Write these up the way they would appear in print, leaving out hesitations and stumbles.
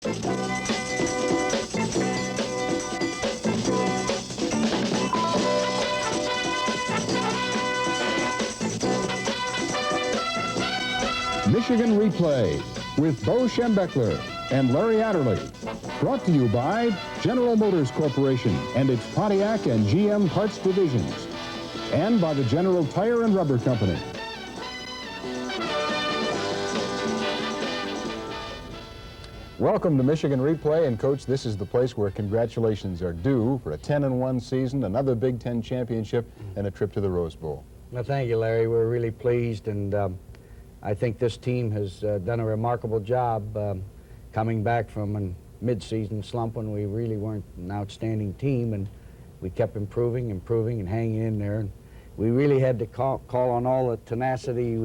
Michigan Replay with Bo Schembechler and Larry Adderley. Brought to you by General Motors Corporation and its Pontiac and GM parts divisions. And by the General Tire and Rubber Company. Welcome to Michigan Replay, and Coach, this is the place where congratulations are due for a 10-1 season, another Big Ten championship, and a trip to the Rose Bowl. Well, thank you, Larry. We're really pleased, and I think this team has done a remarkable job coming back from a mid-season slump when we really weren't an outstanding team, and we kept improving, and hanging in there. And we really had to call on all the tenacity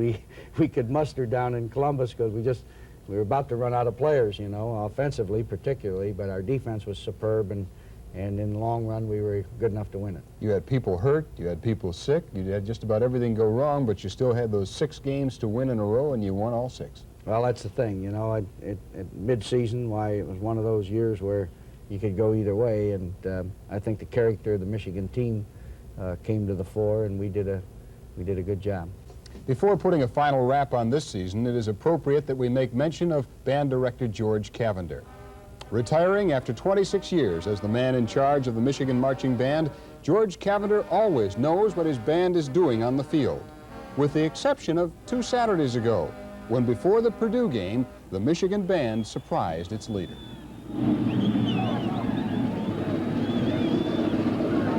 we could muster down in Columbus, because we were about to run out of players, you know, offensively particularly, but our defense was superb, and in the long run we were good enough to win it. You had people hurt, you had people sick, you had just about everything go wrong, but you still had those 6 games to win in a row, and you won all 6. Well, that's the thing, you know, at mid-season, why it was one of those years where you could go either way, and I think the character of the Michigan team came to the fore, and we did a good job. Before putting a final wrap on this season, it is appropriate that we make mention of band director George Cavender. Retiring after 26 years as the man in charge of the Michigan Marching Band, George Cavender always knows what his band is doing on the field, with the exception of 2 Saturdays ago, when before the Purdue game, the Michigan Band surprised its leader.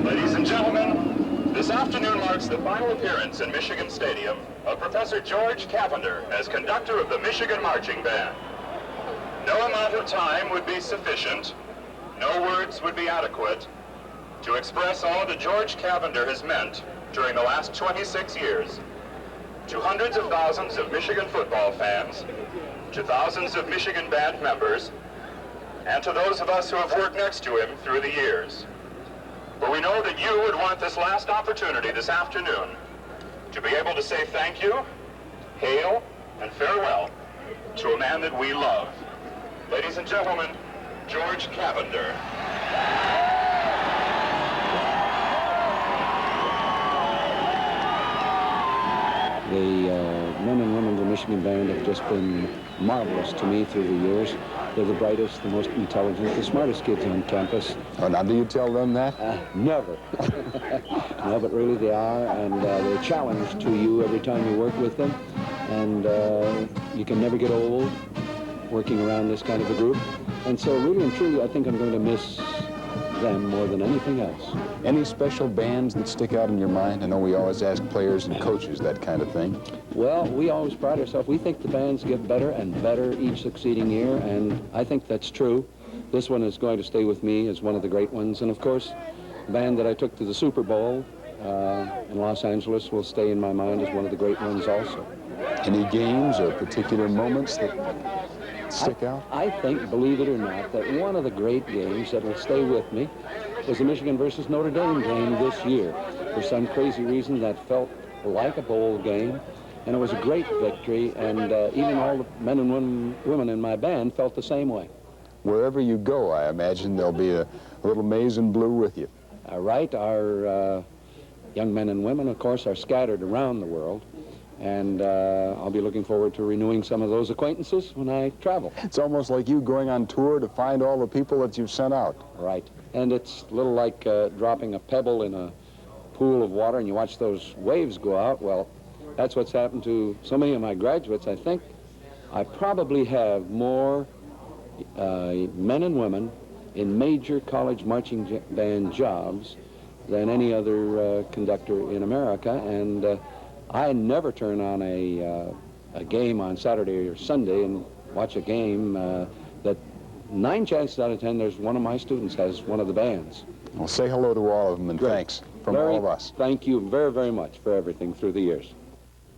Ladies and gentlemen, this afternoon marks the final appearance in Michigan Stadium of Professor George Cavender as conductor of the Michigan Marching Band. No amount of time would be sufficient, no words would be adequate to express all that George Cavender has meant during the last 26 years to hundreds of thousands of Michigan football fans, to thousands of Michigan Band members, and to those of us who have worked next to him through the years. But we know that you would want this last opportunity this afternoon to be able to say thank you, hail, and farewell to a man that we love. Ladies and gentlemen, George Cavender. The men and women of the Michigan Band have just been marvelous to me through the years. They're the brightest, the most intelligent, the smartest kids on campus. Oh, now do you tell them that? Never. No, but really they are, and they're a challenge to you every time you work with them. And you can never get old working around this kind of a group. And so really and truly, I think I'm going to miss them more than anything else. Any special bands that stick out in your mind? I know we always ask players and coaches that kind of thing. Well, we always pride ourselves. We think the bands get better and better each succeeding year, and I think that's true. This one is going to stay with me as one of the great ones. And of course, the band that I took to the Super Bowl in Los Angeles will stay in my mind as one of the great ones also. Any games or particular moments that stick out? I think, believe it or not, that one of the great games that will stay with me was the Michigan versus Notre Dame game this year. For some crazy reason, that felt like a bowl game, and it was a great victory, and even all the men and women in my band felt the same way. Wherever you go, I imagine there'll be a little maize and blue with you. Right. Our young men and women, of course, are scattered around the world. And I'll be looking forward to renewing some of those acquaintances when I travel. It's almost like you going on tour to find all the people that you've sent out. Right. And it's a little like dropping a pebble in a pool of water and you watch those waves go out. Well, that's what's happened to so many of my graduates. I think I probably have more men and women in major college marching band jobs than any other conductor in America. And I never turn on a game on Saturday or Sunday and watch a game that 9 chances out of 10 there's one of my students has one of the bands. Well, say hello to all of them, and Great. Thanks from Larry, all of us. Thank you very, very much for everything through the years.